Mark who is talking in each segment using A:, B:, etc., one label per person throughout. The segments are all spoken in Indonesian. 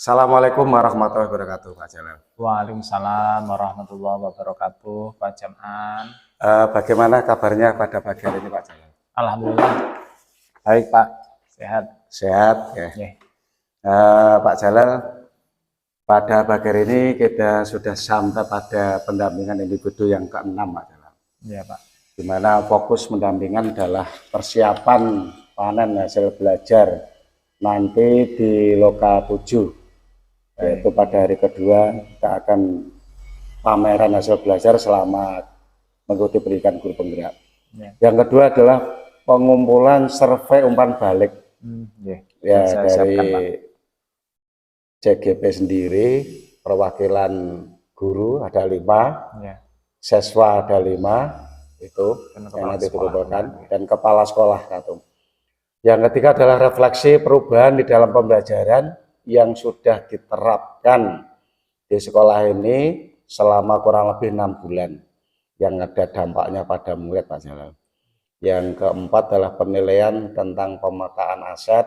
A: Assalamualaikum warahmatullahi wabarakatuh, Pak Jalal.
B: Waalaikumsalam warahmatullahi wabarakatuh, Pak Jam'an.
A: Bagaimana kabarnya pada pagi hari ini, Pak Jalal?
B: Alhamdulillah, baik Pak, sehat.
A: Sehat ya.
B: Yeah.
A: Pak Jalal, pada pagi hari ini kita sudah sampai pada pendampingan individu yang ke-6, Pak Jalal.
B: Iya Pak.
A: Di mana fokus pendampingan adalah persiapan panen hasil belajar nanti di Loka 7. Yaitu pada hari kedua kita akan pameran hasil belajar selama mengikuti pendidikan guru penggerak. Yang kedua adalah pengumpulan survei umpan balik ya dari CGP sendiri, perwakilan guru ada 5, siswa ada 5 itu yang nanti dikumpulkan, dan kepala sekolah 1. Yang ketiga adalah refleksi perubahan di dalam pembelajaran yang sudah diterapkan di sekolah ini selama kurang lebih 6 bulan yang ada dampaknya pada murid, Pak Jalal. Yang keempat adalah penilaian tentang pemetaan aset,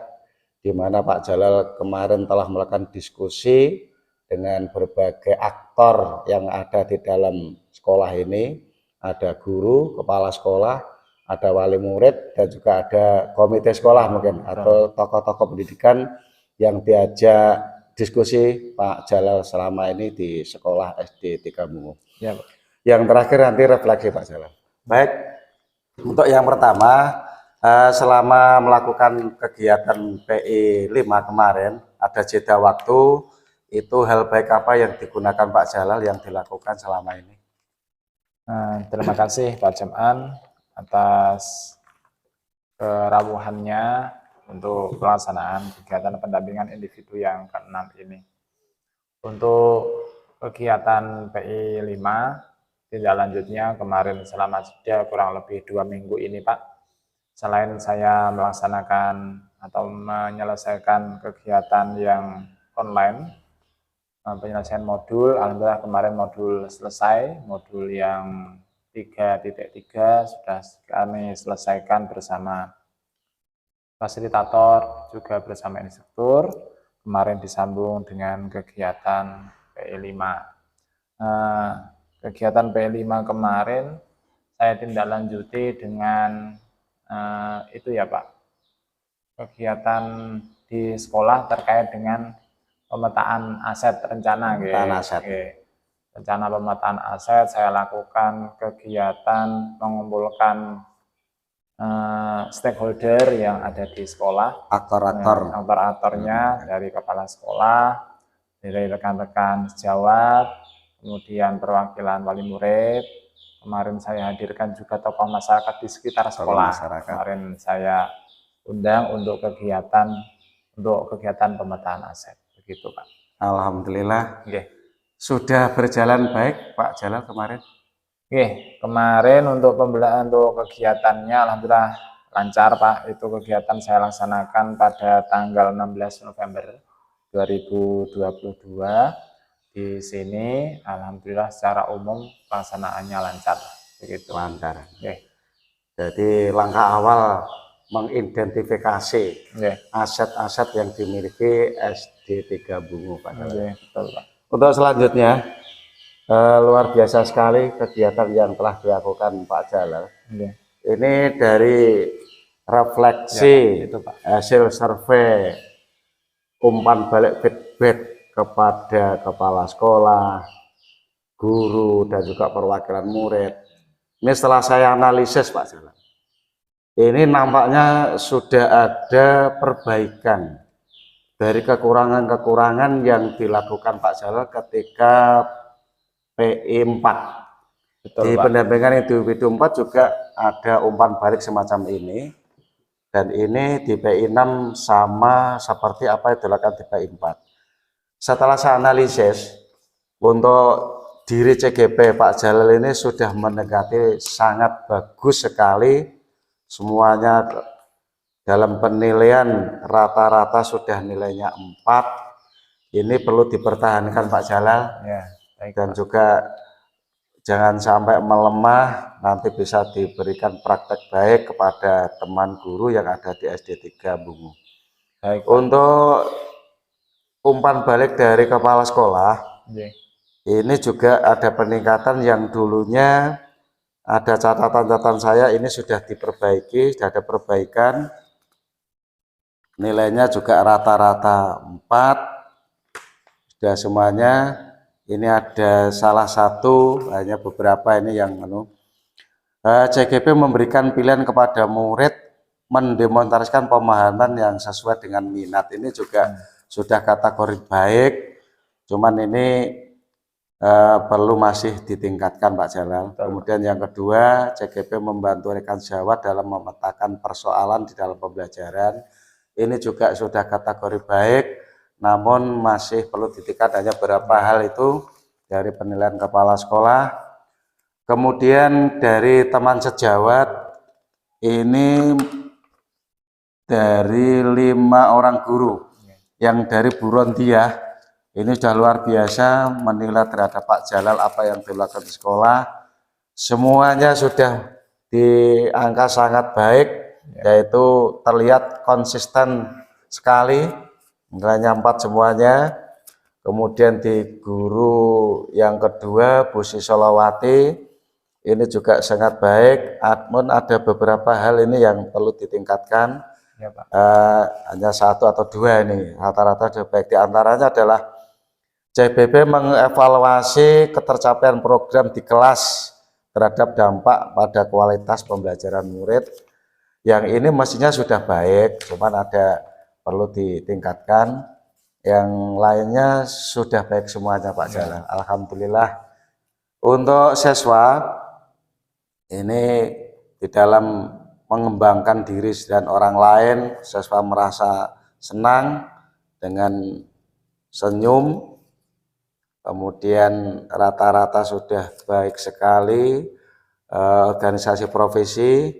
A: di mana Pak Jalal kemarin telah melakukan diskusi dengan berbagai aktor yang ada di dalam sekolah ini. Ada guru, kepala sekolah, ada wali murid, dan juga ada komite sekolah mungkin, atau tokoh-tokoh pendidikan yang diajak diskusi Pak Jalal selama ini di sekolah SD 3 Bungu.
B: Ya, Pak.
A: Yang terakhir nanti refleksi, Pak Jalal. Baik, untuk yang pertama, selama melakukan kegiatan PI 5 kemarin, ada jeda waktu, itu hal baik apa yang digunakan Pak Jalal yang dilakukan selama ini?
B: Terima kasih Pak Jam'an atas kerawuhannya untuk pelaksanaan kegiatan pendampingan individu yang ke-6 ini. Untuk kegiatan PI 5, tindak lanjutnya kemarin selama jeda kurang lebih 2 minggu ini, Pak. Selain saya melaksanakan atau menyelesaikan kegiatan yang online, penyelesaian modul, alhamdulillah kemarin modul selesai, modul yang 3.3 sudah kami selesaikan bersama fasilitator, juga bersama instruktur. Kemarin disambung dengan kegiatan PI 5. Kegiatan PI 5 kemarin saya tindak lanjuti dengan itu ya Pak, kegiatan di sekolah terkait dengan pemetaan aset rencana. Rencana pemetaan aset, saya lakukan kegiatan mengumpulkan stakeholder yang ada di sekolah, aktor-aktornya dari kepala sekolah, dari rekan-rekan sejawat, kemudian perwakilan wali murid. Kemarin saya hadirkan juga tokoh masyarakat di sekitar sekolah. Kemarin saya undang untuk kegiatan pemetaan aset, begitu Pak.
A: Alhamdulillah. Sudah berjalan baik Pak Jalal kemarin?
B: Kemarin untuk kegiatannya alhamdulillah lancar Pak. Itu kegiatan saya laksanakan pada tanggal 16 November 2022. Di sini alhamdulillah secara umum pelaksanaannya lancar, begitu.
A: Lancar. Jadi langkah awal mengidentifikasi aset-aset yang dimiliki SD 3 Bungu, Pak Jalal.
B: Betul Pak.
A: Untuk selanjutnya, luar biasa sekali kegiatan yang telah dilakukan Pak Jalal. Ini dari refleksi hasil survei umpan balik feedback kepada kepala sekolah, guru, dan juga perwakilan murid. Ini setelah saya analisis Pak Jalal, ini nampaknya sudah ada perbaikan dari kekurangan-kekurangan yang dilakukan Pak Jalal ketika PI 4. Di pendampingan individu 4 juga ada umpan balik semacam ini, dan ini di PI 6 sama seperti apa yang dilakukan di PI 4. Setelah saya analisis, untuk diri CGP Pak Jalal ini sudah mendekati sangat bagus sekali, semuanya dalam penilaian rata-rata sudah nilainya 4. Ini perlu dipertahankan Pak Jalal, dan juga jangan sampai melemah, nanti bisa diberikan praktek baik kepada teman guru yang ada di SD 3 Bungu. Untuk umpan balik dari kepala sekolah,
B: Nggih.
A: ini juga ada peningkatan yang dulunya ada catatan-catatan saya ini sudah diperbaiki, sudah ada perbaikan. Nilainya juga rata-rata 4, sudah semuanya. Ini ada salah satu, hanya beberapa ini yang CGP memberikan pilihan kepada murid mendemonstrasikan pemahaman yang sesuai dengan minat. Ini juga sudah kategori baik, cuman ini perlu masih ditingkatkan Pak Jalal. Kemudian yang kedua, CGP membantu rekan sejawat dalam memetakan persoalan di dalam pembelajaran. Ini juga sudah kategori baik, namun masih perlu ditingkatkan hanya beberapa hal itu dari penilaian kepala sekolah. Kemudian dari teman sejawat, ini dari 5 orang guru yang dari Burontiah, ini sudah luar biasa menilai terhadap Pak Jalal apa yang dilakukan di sekolah. Semuanya sudah di angka sangat baik, yaitu terlihat konsisten sekali, nilainya 4 semuanya. Kemudian di guru yang kedua, Bu Sisolawati, ini juga sangat baik. Admin ada beberapa hal ini yang perlu ditingkatkan.
B: Ya, Pak.
A: Hanya 1 atau 2 ini, rata-rata sudah baik. Di antaranya adalah CBP mengevaluasi ketercapaian program di kelas terhadap dampak pada kualitas pembelajaran murid. Yang ini mestinya sudah baik, cuman ada perlu ditingkatkan. Yang lainnya sudah baik semuanya Pak Jalal. Alhamdulillah. Untuk siswa ini di dalam mengembangkan diri dan orang lain, siswa merasa senang dengan senyum. Kemudian rata-rata sudah baik sekali. Organisasi profesi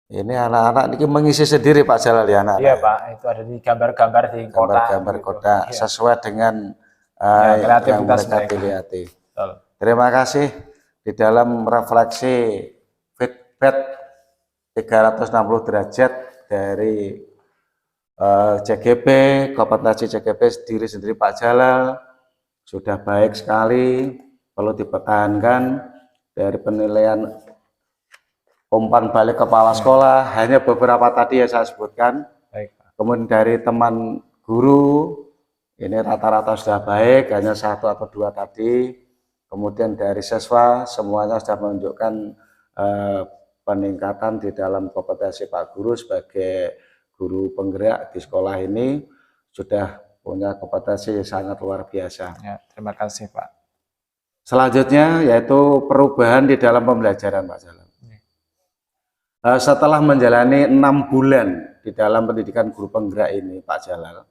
A: ini anak-anak ini mengisi sendiri Pak Jalal ya anak.
B: Iya Pak, itu ada di gambar-gambar di kota.
A: Gambar-gambar
B: gitu.
A: kota
B: Iya.
A: sesuai dengan yang
B: kreativitas
A: mereka
B: mereka.
A: dilihat.
B: Betul.
A: Terima kasih di dalam refleksi feedback 360 derajat dari CGP, kompetensi CGP sendiri Pak Jalal sudah baik sekali, perlu dipertahankan. Dari penilaian umpan balik kepala sekolah hanya beberapa tadi yang saya sebutkan.
B: Baik, Pak.
A: Kemudian dari teman guru ini rata-rata sudah baik, hanya 1 atau 2 tadi. Kemudian dari siswa semuanya sudah menunjukkan peningkatan di dalam kompetensi Pak Guru sebagai guru penggerak di sekolah ini, sudah punya kompetensi sangat luar biasa.
B: Ya, terima kasih Pak.
A: Selanjutnya yaitu perubahan di dalam pembelajaran Pak Jalal. Setelah menjalani 6 bulan di dalam pendidikan guru penggerak ini Pak Jalal,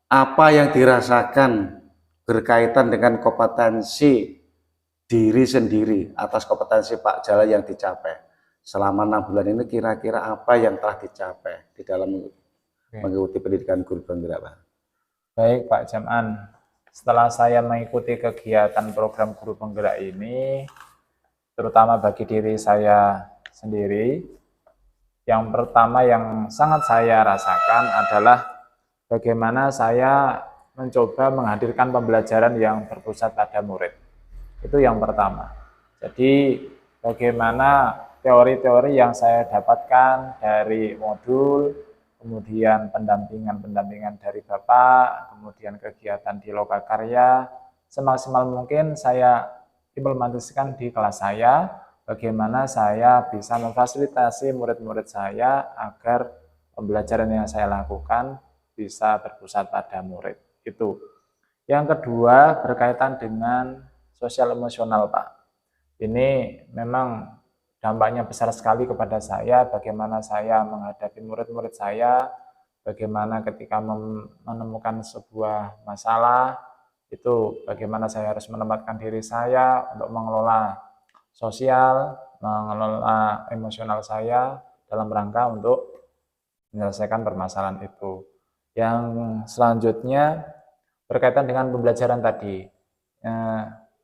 A: apa yang dirasakan berkaitan dengan kompetensi diri sendiri atas kompetensi Pak Jalal yang dicapai selama 6 bulan ini, kira-kira apa yang telah dicapai di dalam mengikuti pendidikan guru penggerak Pak?
B: Baik Pak Jam'an, setelah saya mengikuti kegiatan program guru penggerak ini, terutama bagi diri saya sendiri, yang pertama yang sangat saya rasakan adalah bagaimana saya mencoba menghadirkan pembelajaran yang berpusat pada murid. Itu yang pertama. Jadi bagaimana teori-teori yang saya dapatkan dari modul, kemudian pendampingan dari Bapak, kemudian kegiatan di Lokakarya, semaksimal mungkin saya implementasikan di kelas saya, bagaimana saya bisa memfasilitasi murid-murid saya agar pembelajaran yang saya lakukan bisa berpusat pada murid. Itu. Yang kedua berkaitan dengan sosial emosional Pak. Ini memang dampaknya besar sekali kepada saya, bagaimana saya menghadapi murid-murid saya, bagaimana ketika menemukan sebuah masalah, itu bagaimana saya harus menempatkan diri saya untuk mengelola sosial, mengelola emosional saya dalam rangka untuk menyelesaikan permasalahan itu. Yang selanjutnya berkaitan dengan pembelajaran tadi.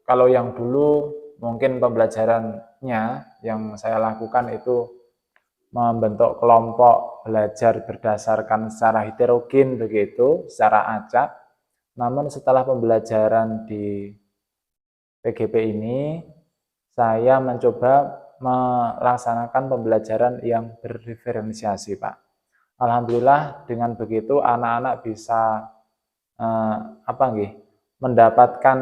B: Kalau yang dulu mungkin pembelajarannya yang saya lakukan itu membentuk kelompok belajar berdasarkan secara heterogen begitu, secara acak. Namun setelah pembelajaran di PGP ini, saya mencoba melaksanakan pembelajaran yang berdiferensiasi, Pak. Alhamdulillah dengan begitu anak-anak bisa mendapatkan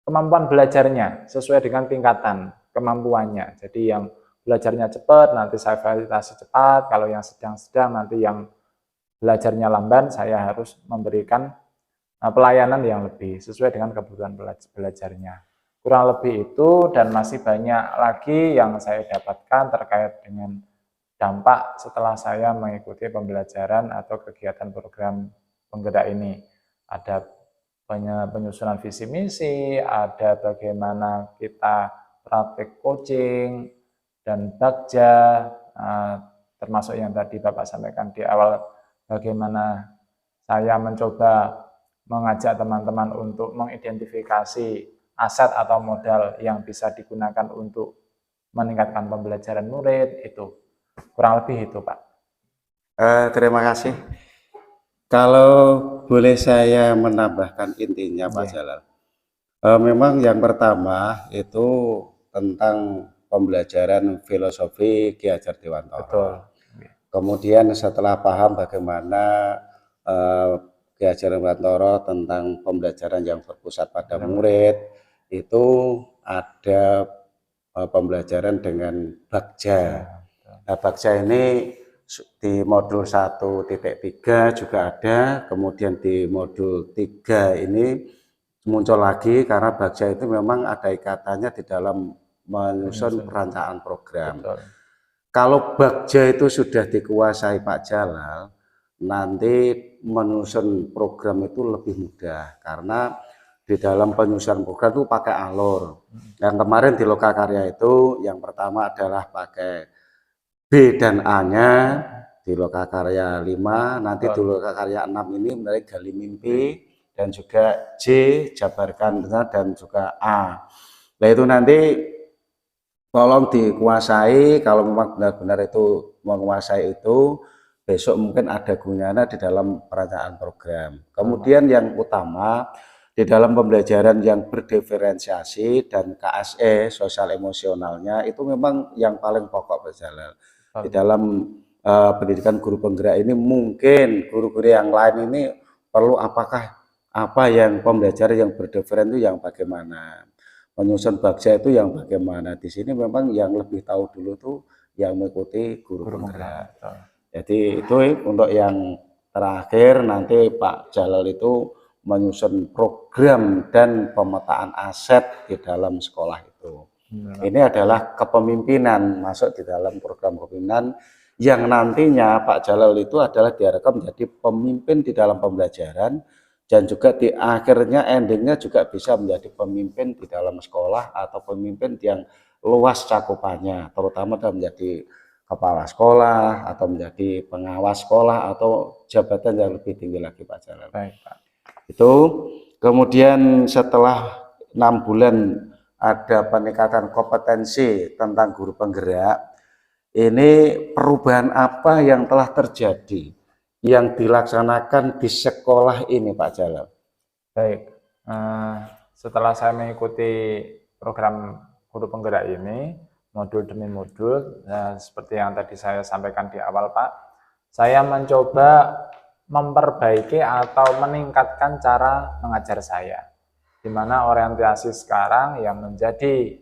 B: kemampuan belajarnya sesuai dengan tingkatan kemampuannya. Jadi yang belajarnya cepat, nanti saya fasilitasi cepat. Kalau yang sedang-sedang, nanti yang belajarnya lamban, saya harus memberikan pelayanan yang lebih sesuai dengan kebutuhan belajarnya. Kurang lebih itu, dan masih banyak lagi yang saya dapatkan terkait dengan dampak setelah saya mengikuti pembelajaran atau kegiatan program penggerak ini. Ada penyusunan visi misi, ada bagaimana kita praktik coaching dan bagja, termasuk yang tadi Bapak sampaikan di awal, bagaimana saya mencoba mengajak teman-teman untuk mengidentifikasi aset atau modal yang bisa digunakan untuk meningkatkan pembelajaran murid. Itu kurang lebih itu, Pak.
A: Terima kasih. Kalau boleh saya menambahkan intinya, Pak Jalal. Memang yang pertama itu tentang pembelajaran filosofi Ki Hajar Dewantara.
B: Betul.
A: Kemudian setelah paham bagaimana Ki Hajar Dewantara tentang pembelajaran yang berpusat pada murid, itu ada pembelajaran dengan bagja. Nah, bagja ini di modul 1.3 juga ada, kemudian di modul 3 ini muncul lagi karena bagja itu memang ada ikatannya di dalam menyusun perencanaan program. Betul. Kalau bagja itu sudah dikuasai Pak Jalal, nanti menyusun program itu lebih mudah karena di dalam penyusunan program itu pakai alur. Yang kemarin di Lokakarya itu yang pertama adalah pakai B dan A-nya di Lokakarya 5, nanti di Lokakarya 6 ini mulai gali mimpi, dan juga J, jabarkan dan juga A. Nah itu nanti tolong dikuasai, kalau memang benar-benar itu menguasai itu, besok mungkin ada gunanya di dalam perencanaan program. Kemudian yang utama, di dalam pembelajaran yang berdiferensiasi dan KSE, sosial emosionalnya, itu memang yang paling pokok berjalan. Di dalam pendidikan guru penggerak ini mungkin guru-guru yang lain ini perlu apa yang pembelajaran yang berdiferensiasi itu yang bagaimana, menyusun bagja itu yang bagaimana. Di sini memang yang lebih tahu dulu tuh yang mengikuti guru penggerak. Jadi itu untuk yang terakhir, nanti Pak Jalal itu menyusun program dan pemetaan aset di dalam sekolah itu. Ini adalah kepemimpinan, masuk di dalam program kepemimpinan yang nantinya Pak Jalal itu adalah diharapkan menjadi pemimpin di dalam pembelajaran, dan juga di akhirnya endingnya juga bisa menjadi pemimpin di dalam sekolah atau pemimpin yang luas cakupannya, terutama dalam menjadi kepala sekolah atau menjadi pengawas sekolah atau jabatan yang lebih tinggi lagi Pak Jalal.
B: Baik, Pak.
A: Itu kemudian setelah 6 bulan ada peningkatan kompetensi tentang guru penggerak. Ini perubahan apa yang telah terjadi yang dilaksanakan di sekolah ini Pak Jalal?
B: Baik, setelah saya mengikuti program guru penggerak ini, modul demi modul, seperti yang tadi saya sampaikan di awal Pak, saya mencoba memperbaiki atau meningkatkan cara mengajar saya, di mana orientasi sekarang yang menjadi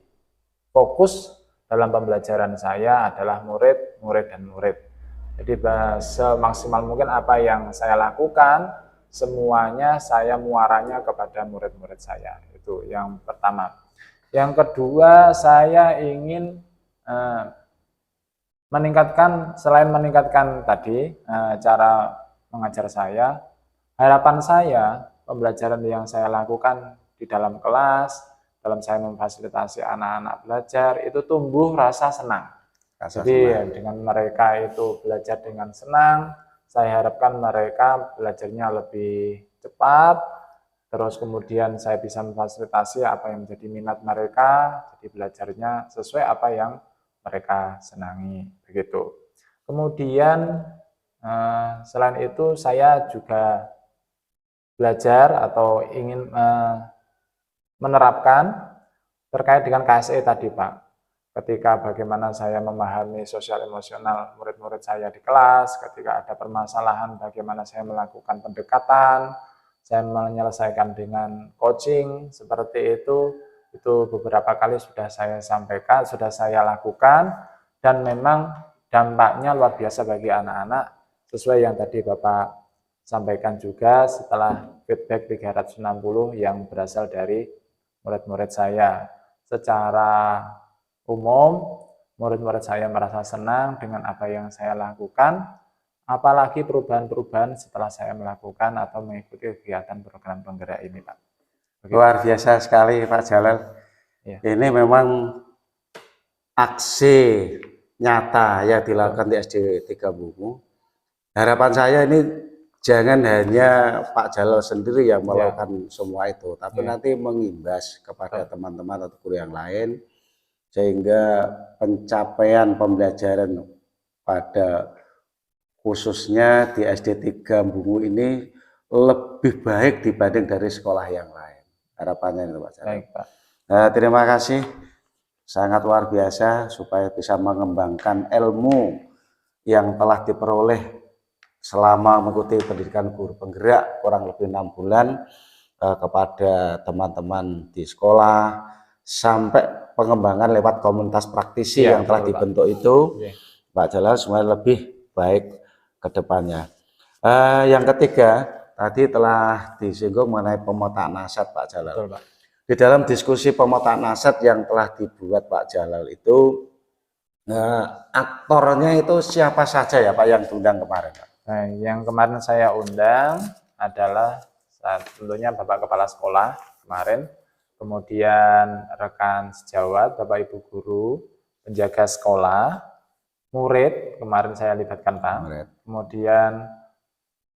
B: fokus dalam pembelajaran saya adalah murid, dan murid. Jadi semaksimal mungkin apa yang saya lakukan, semuanya saya muaranya kepada murid-murid saya. Itu yang pertama. Yang kedua, saya ingin meningkatkan, selain meningkatkan tadi cara mengajar saya, harapan saya pembelajaran yang saya lakukan di dalam kelas, dalam saya memfasilitasi anak-anak belajar, itu tumbuh rasa senang. Jadi dengan mereka itu belajar dengan senang, saya harapkan mereka belajarnya lebih cepat, terus kemudian saya bisa memfasilitasi apa yang menjadi minat mereka, jadi belajarnya sesuai apa yang mereka senangi begitu. Kemudian selain itu saya juga belajar atau ingin menerapkan terkait dengan KSE tadi Pak. Ketika bagaimana saya memahami sosial emosional murid-murid saya di kelas, ketika ada permasalahan bagaimana saya melakukan pendekatan, saya menyelesaikan dengan coaching, seperti itu beberapa kali sudah saya sampaikan, sudah saya lakukan, dan memang dampaknya luar biasa bagi anak-anak, sesuai yang tadi Bapak sampaikan juga setelah feedback 360 yang berasal dari murid-murid saya. Secara umum, murid-murid saya merasa senang dengan apa yang saya lakukan, apalagi perubahan-perubahan setelah saya melakukan atau mengikuti kegiatan program penggerak ini, Pak.
A: Begitu. Luar biasa sekali, Pak Jalal. Ya. Ini memang aksi nyata yang dilakukan di SD 3 Bungu. Harapan saya ini jangan hanya Pak Jalal sendiri yang melakukan semua itu, tapi nanti mengimbas kepada teman-teman atau guru yang lain, sehingga pencapaian pembelajaran pada khususnya di SD 3 Bungu ini lebih baik dibanding dari sekolah yang lain. Harapannya itu Pak Jalal. Baik, Pak. Nah, terima kasih, sangat luar biasa supaya bisa mengembangkan ilmu yang telah diperoleh selama mengikuti pendidikan guru penggerak kurang lebih 6 bulan kepada teman-teman di sekolah, sampai pengembangan lewat komunitas praktisi yang telah dibentuk Pak. Itu Pak Jalal semuanya lebih baik ke depannya. Yang ketiga, tadi telah disinggung mengenai pemetaan aset Pak Jalal. Betul, Pak. Di dalam diskusi pemetaan aset yang telah dibuat Pak Jalal itu, aktornya itu siapa saja ya Pak yang diundang kemarin Pak?
B: Nah, yang kemarin saya undang adalah tentunya Bapak Kepala Sekolah kemarin, kemudian rekan sejawat, Bapak Ibu Guru, penjaga sekolah, murid, kemarin saya libatkan Pak, kemudian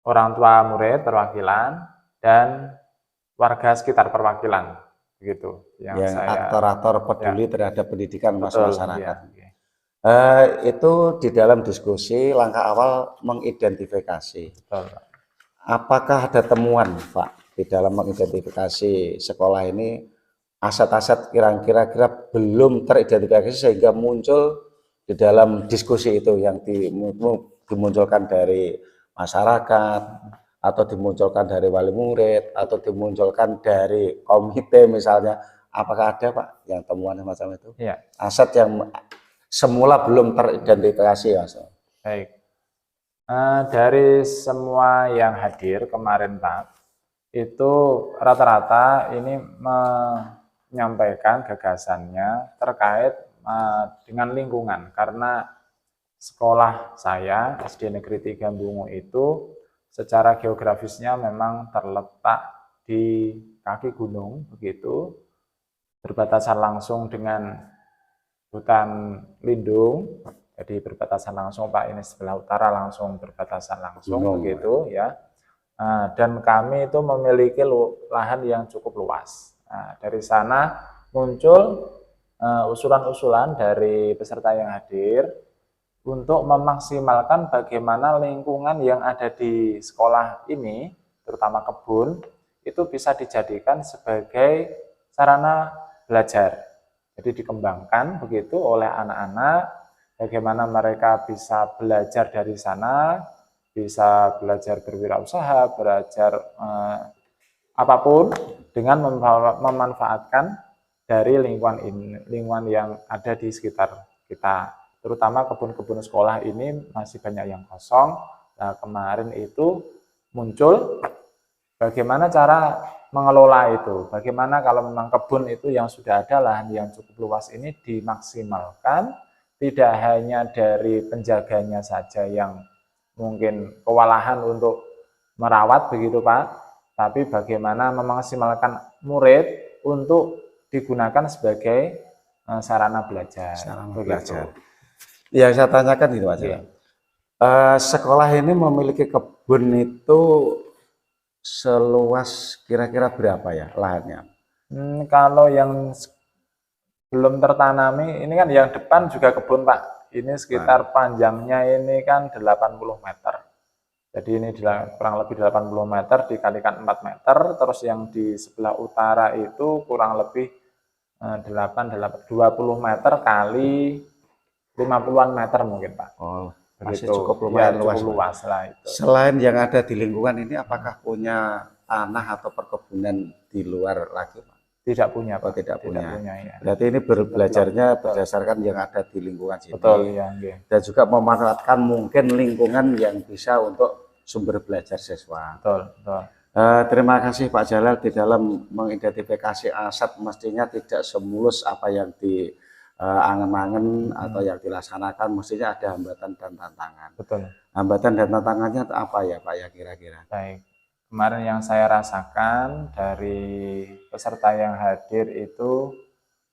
B: orang tua murid perwakilan, dan warga sekitar perwakilan, begitu.
A: Yang aktor-aktor peduli terhadap pendidikan masyarakat.
B: Ya.
A: Itu di dalam diskusi langkah awal mengidentifikasi. Betul. Apakah ada temuan Pak di dalam mengidentifikasi sekolah ini aset-aset kira-kira belum teridentifikasi sehingga muncul di dalam diskusi itu yang dimunculkan dari masyarakat atau dimunculkan dari wali murid atau dimunculkan dari komite misalnya, apakah ada Pak yang temuan semacam itu? Ya. Aset yang semula belum teridentifikasi ya.
B: Baik. Dari semua yang hadir kemarin Pak, itu rata-rata ini menyampaikan gagasannya terkait dengan lingkungan, karena sekolah saya SD Negeri 3 Bungu itu secara geografisnya memang terletak di kaki gunung begitu, berbatasan langsung dengan hutan lindung, jadi berbatasan langsung Pak, ini sebelah utara langsung berbatasan langsung begitu ya. Dan kami itu memiliki lahan yang cukup luas. Dari sana muncul usulan-usulan dari peserta yang hadir untuk memaksimalkan bagaimana lingkungan yang ada di sekolah ini, terutama kebun, itu bisa dijadikan sebagai sarana belajar. Jadi dikembangkan begitu oleh anak-anak, bagaimana mereka bisa belajar dari sana, bisa belajar berwirausaha, belajar apapun dengan memanfaatkan dari lingkungan yang ada di sekitar kita. Terutama kebun-kebun sekolah ini masih banyak yang kosong. Nah, kemarin itu muncul bagaimana cara mengelola itu, bagaimana kalau memang kebun itu yang sudah ada lahan yang cukup luas ini dimaksimalkan, tidak hanya dari penjaganya saja yang mungkin kewalahan untuk merawat begitu Pak, tapi bagaimana memaksimalkan murid untuk digunakan sebagai sarana belajar.
A: Yang saya tanyakan gitu Pak Jalal. Sekolah ini memiliki kebun itu seluas kira-kira berapa ya lahannya?
B: Kalau yang belum tertanami. Ini kan yang depan juga kebun Pak. Ini sekitar panjangnya ini kan 80 meter. Jadi ini kurang lebih 80 meter dikalikan 4 meter. Terus yang di sebelah utara itu kurang lebih 20 meter kali 50-an meter mungkin Pak.
A: Oh, masih
B: Begitu.
A: cukup
B: Ya,
A: lumayan
B: cukup
A: luas.
B: luas lah itu.
A: Selain yang ada di lingkungan ini, apakah punya tanah atau perkebunan di luar lagi, Pak?
B: Tidak punya Pak.
A: Oh, tidak punya.
B: Ya.
A: Berarti ini belajarnya berdasarkan yang ada di lingkungan sini.
B: Betul ya. Okay.
A: Dan juga memanfaatkan mungkin lingkungan yang bisa untuk sumber belajar siswa.
B: Betul, betul.
A: Terima kasih Pak Jalal di dalam mengidentifikasi aset mestinya tidak semulus apa yang di angen-angen atau yang dilaksanakan, mestinya ada hambatan dan tantangan.
B: Betul.
A: Hambatan dan tantangannya apa ya Pak ya kira-kira?
B: Baik. Kemarin yang saya rasakan dari peserta yang hadir itu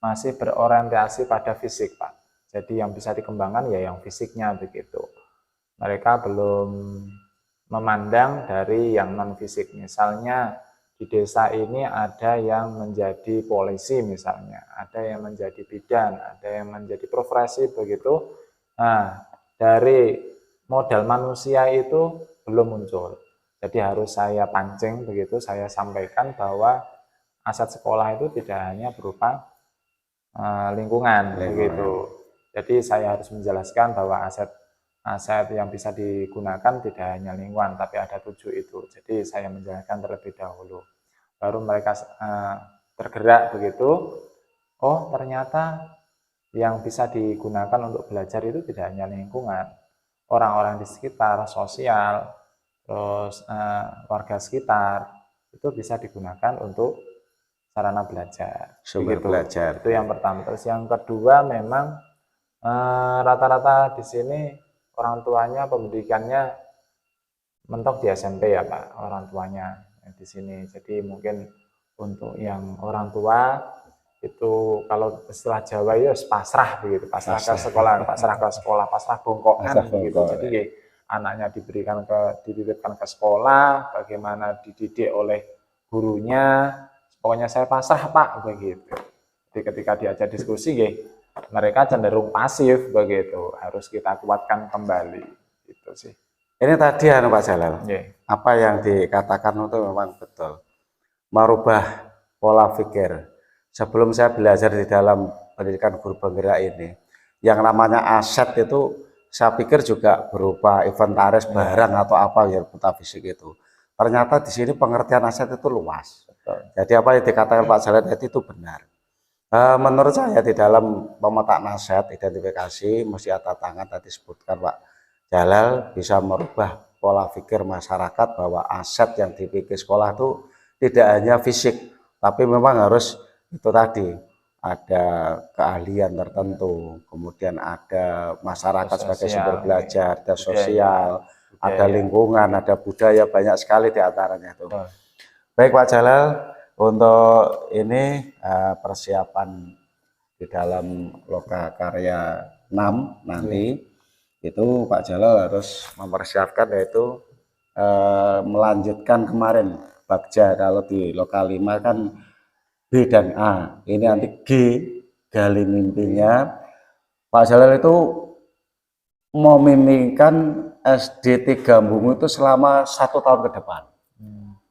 B: masih berorientasi pada fisik Pak. Jadi yang bisa dikembangkan ya yang fisiknya begitu. Mereka belum memandang dari yang non fisik. Misalnya di desa ini ada yang menjadi polisi misalnya, ada yang menjadi bidan, ada yang menjadi profesi begitu. Nah, dari modal manusia itu belum muncul. Jadi harus saya pancing begitu, saya sampaikan bahwa aset sekolah itu tidak hanya berupa lingkungan begitu. Jadi saya harus menjelaskan bahwa aset yang bisa digunakan tidak hanya lingkungan, tapi ada 7 itu. Jadi saya menjelaskan terlebih dahulu. Baru mereka tergerak begitu. Oh, ternyata yang bisa digunakan untuk belajar itu tidak hanya lingkungan. Orang-orang di sekitar, sosial, terus warga sekitar, itu bisa digunakan untuk sarana belajar.
A: Sumber belajar.
B: Itu yang pertama. Terus yang kedua memang rata-rata di sini orang tuanya pendidikannya mentok di SMP ya Pak, orang tuanya di sini. Jadi mungkin untuk yang orang tua itu kalau istilah Jawa ya pasrah begitu, pasrah ke sekolah, pasrah bongkokan begitu. Jadi anaknya dititipkan ke sekolah, bagaimana dididik oleh gurunya, pokoknya saya pasrah Pak begitu. Jadi ketika diajak diskusi mereka cenderung pasif begitu, harus kita kuatkan kembali itu sih.
A: Ini tadi Pak Jalal, apa yang dikatakan itu memang betul, merubah pola pikir. Sebelum saya belajar di dalam pendidikan guru penggerak ini, yang namanya aset itu saya pikir juga berupa inventaris barang atau apa ya, berupa fisik itu. Ternyata di sini pengertian aset itu luas. Betul. Jadi apa yang dikatakan Pak Jalal tadi itu benar. Menurut saya di dalam pemetaan aset identifikasi mesti ada tangan tadi disebutkan Pak Jalal bisa merubah pola pikir masyarakat bahwa aset yang dipikir sekolah itu tidak hanya fisik, tapi memang harus itu tadi ada keahlian tertentu, kemudian ada masyarakat sebagai sumber belajar, ada sosial, ada lingkungan, ada budaya, banyak sekali diantaranya itu. Baik Pak Jalal, untuk ini persiapan di dalam Lokakarya 6 nanti itu Pak Jalal harus mempersiapkan yaitu melanjutkan kemarin Bagja. Kalau di Lokal 5 kan B dan A, ini nanti G, gali mimpinya. Pak Jalal itu memimpikan SD 3 Bungu itu selama 1 tahun ke depan.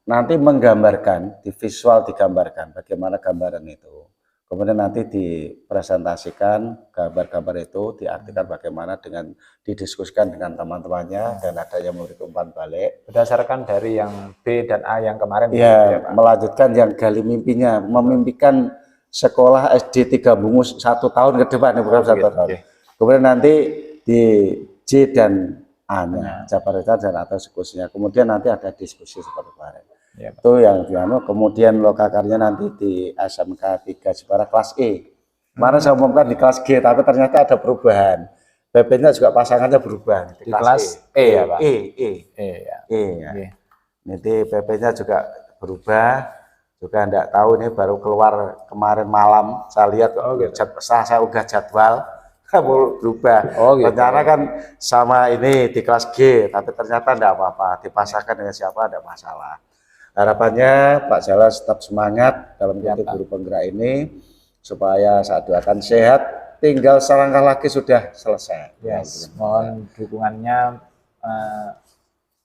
A: Nanti menggambarkan, di visual digambarkan bagaimana gambaran itu. Kemudian nanti dipresentasikan gambar-gambar itu, diartikan bagaimana dengan didiskusikan dengan teman-temannya dan ada yang memberi umpan balik.
B: Berdasarkan dari yang B dan A yang kemarin.
A: Ya, melanjutkan yang gali mimpinya, memimpikan sekolah SD 3 Bungu 1 tahun ke depan, bukan 1 tahun. Kemudian nanti di J dan A-nya, Jabarita dan atau eksekusinya. Kemudian nanti ada diskusi seperti kemarin. Itu yang kemudian lokakarnya nanti di SMK 3 Jepara kelas E. Kemarin saya umumkan di kelas G, tapi ternyata ada perubahan. PP-nya juga pasangannya berubah
B: di kelas E ya Pak?
A: Nanti PP-nya juga berubah. Juga enggak tahu ini baru keluar kemarin malam. Saya lihat saya unggah jadwal berubah. Rencana kan sama ini di kelas G, tapi ternyata enggak apa-apa. Dipasangkan dengan siapa enggak masalah. Harapannya Pak Jalal tetap semangat dalam bentuk guru penggerak ini. supaya saya doakan sehat, tinggal selangkah lagi sudah selesai.
B: Yes, mohon dukungannya,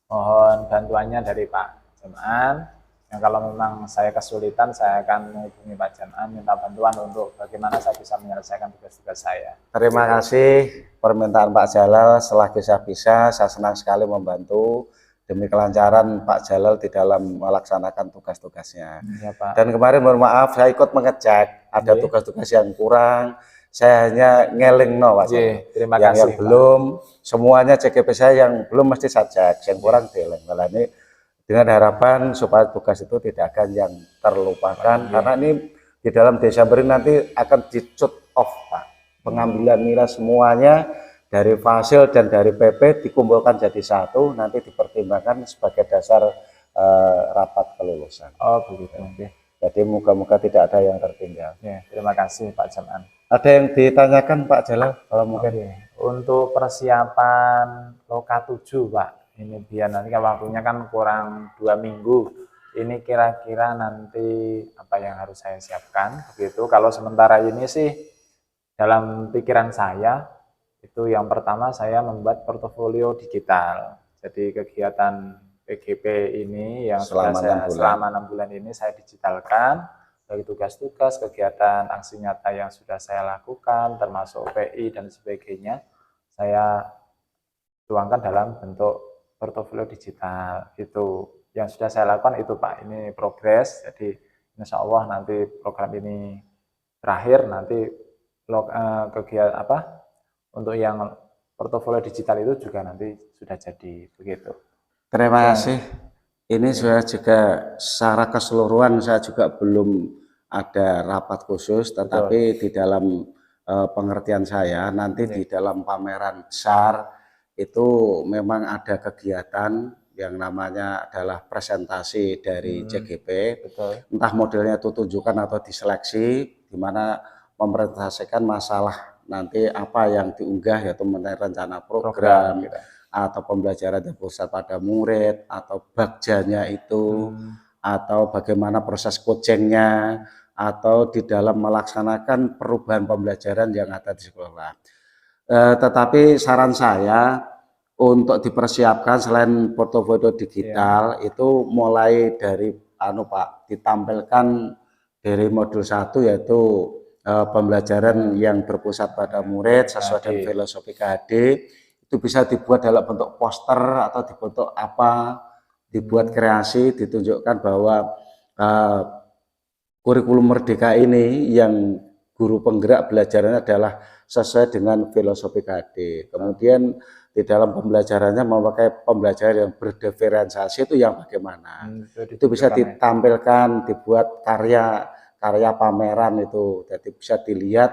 B: mohon bantuannya dari Pak Jam'an. Yang kalau memang saya kesulitan, saya akan menghubungi Pak Jam'an, minta bantuan untuk bagaimana saya bisa menyelesaikan tugas-tugas saya.
A: Terima kasih permintaan Pak Jalal, selagi saya bisa, saya senang sekali membantu demi kelancaran Pak Jalal di dalam melaksanakan tugas-tugasnya.
B: Ya, Pak.
A: Dan kemarin mohon maaf, saya ikut mengecek, ada tugas-tugas yang kurang, saya hanya ngeling Pak Jalal.
B: Terima
A: yang
B: kasih,
A: belum, semuanya CGP saya yang belum mesti saya cek, yang kurang dieling. Ini dengan harapan supaya tugas itu tidak akan yang terlupakan, karena ini di dalam Desember ini nanti akan dicut off Pak, pengambilan nilai semuanya dari fasil dan dari PP dikumpulkan jadi satu, nanti dipertimbangkan sebagai dasar rapat kelulusan.
B: Oh begitu.
A: Jadi moga-moga tidak ada yang tertinggal.
B: Ya, terima kasih Pak Jam'an.
A: Ada yang ditanyakan Pak Jalal kalau mungkin?
B: Untuk persiapan Loka 7 Pak, ini biar nanti waktunya kan kurang 2 minggu, ini kira-kira nanti apa yang harus saya siapkan begitu. Kalau sementara ini sih dalam pikiran saya itu yang pertama saya membuat portofolio digital. Jadi kegiatan PGP ini yang selama 6 bulan ini saya digitalkan, dari tugas-tugas, kegiatan, aksi nyata yang sudah saya lakukan, termasuk PI dan sebagainya, saya tuangkan dalam bentuk portofolio digital. Itu yang sudah saya lakukan itu Pak, ini progres. Jadi insya Allah nanti program ini terakhir, nanti kegiatan untuk yang portofolio digital itu juga nanti sudah jadi begitu.
A: Terima kasih. Ini saya juga secara keseluruhan saya juga belum ada rapat khusus, tetapi di dalam pengertian saya nanti di dalam pameran besar itu memang ada kegiatan yang namanya adalah presentasi dari CGP, entah modelnya itu tunjukkan atau diseleksi, di mana mempresentasikan masalah nanti apa yang diunggah, yaitu mengenai rencana program atau pembelajaran yang pusat pada murid, atau bagjanya itu, atau bagaimana proses coachingnya, atau di dalam melaksanakan perubahan pembelajaran yang ada di sekolah. Tetapi saran saya untuk dipersiapkan selain portofolio digital itu mulai dari Pak, ditampilkan dari modul 1 yaitu pembelajaran yang berpusat pada murid sesuai dengan filosofi KHD, itu bisa dibuat dalam bentuk poster atau dibentuk apa, dibuat kreasi, ditunjukkan bahwa kurikulum Merdeka ini yang guru penggerak belajarnya adalah sesuai dengan filosofi KHD. Kemudian di dalam pembelajarannya memakai pembelajaran yang berdiferensiasi itu yang bagaimana. Itu bisa ditampilkan, dibuat karya pameran itu, jadi bisa dilihat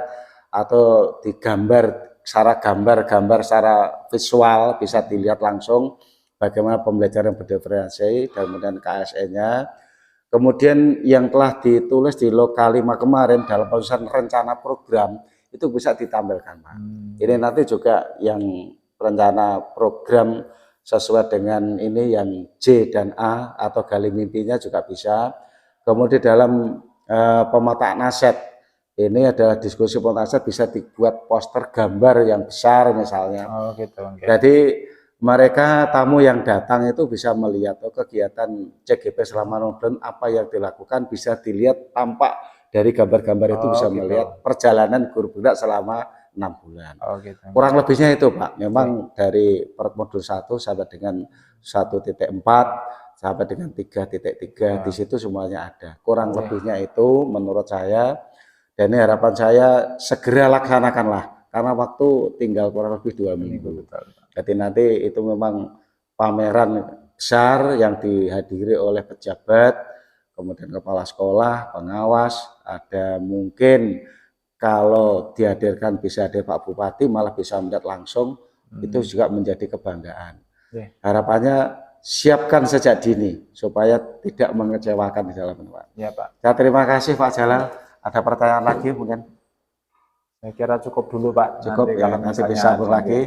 A: atau digambar secara gambar secara visual, bisa dilihat langsung bagaimana pembelajaran berdiferensiasi dan kemudian KSN-nya. Kemudian yang telah ditulis di Loka 5 kemarin dalam penyusunan rencana program itu bisa ditampilkan Pak. Ini nanti juga yang rencana program sesuai dengan ini yang J dan A atau gali mimpinya juga bisa. Kemudian dalam pemetaan aset ini adalah diskusi pemetaan aset, bisa dibuat poster gambar yang besar misalnya. Jadi mereka tamu yang datang itu bisa melihat kegiatan CGP selama 6 bulan apa yang dilakukan, bisa dilihat tampak dari gambar-gambar itu, bisa melihat perjalanan guru penggerak selama 6 bulan. Kurang lebihnya itu Pak, memang dari modul 1 sampai dengan 1.4 sampai dengan 3.3 di situ semuanya ada. Kurang lebihnya itu menurut saya, dan ini harapan saya segera laksanakanlah karena waktu tinggal kurang lebih 2 minggu. Jadi nanti itu memang pameran besar yang dihadiri oleh pejabat, kemudian kepala sekolah, pengawas, ada mungkin kalau dihadirkan bisa ada Pak Bupati, malah bisa melihat langsung, itu juga menjadi kebanggaan. Harapannya siapkan sejak dini supaya tidak mengecewakan di dalam Pak.
B: Ya Pak.
A: Saya terima kasih Pak Jalal. Ada pertanyaan lagi mungkin?
B: Saya kira cukup dulu Pak.
A: Cukup nanti, ya, kalau nanti bisa lagi.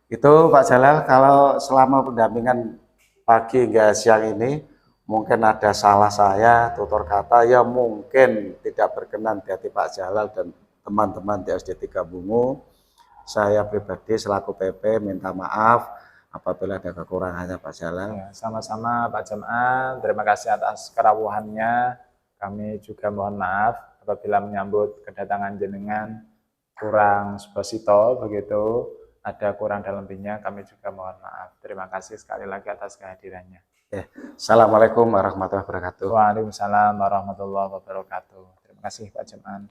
A: Itu Pak Jalal, kalau selama pendampingan pagi hingga siang ini mungkin ada salah saya, tutur kata ya mungkin tidak berkenan di hati Pak Jalal dan teman-teman di SD 3 Bungu. Saya pribadi selaku PP minta maaf apabila ada kekurangannya Pak Jalal.
B: Ya, sama-sama Pak Jam'an, terima kasih atas kerawuhannya. Kami juga mohon maaf apabila menyambut kedatangan jenengan kurang spesito begitu, ada kurang dalam lebihnya, kami juga mohon maaf. Terima kasih sekali lagi atas kehadirannya.
A: Assalamualaikum warahmatullahi wabarakatuh.
B: Waalaikumsalam warahmatullahi wabarakatuh. Terima kasih Pak Jam'an.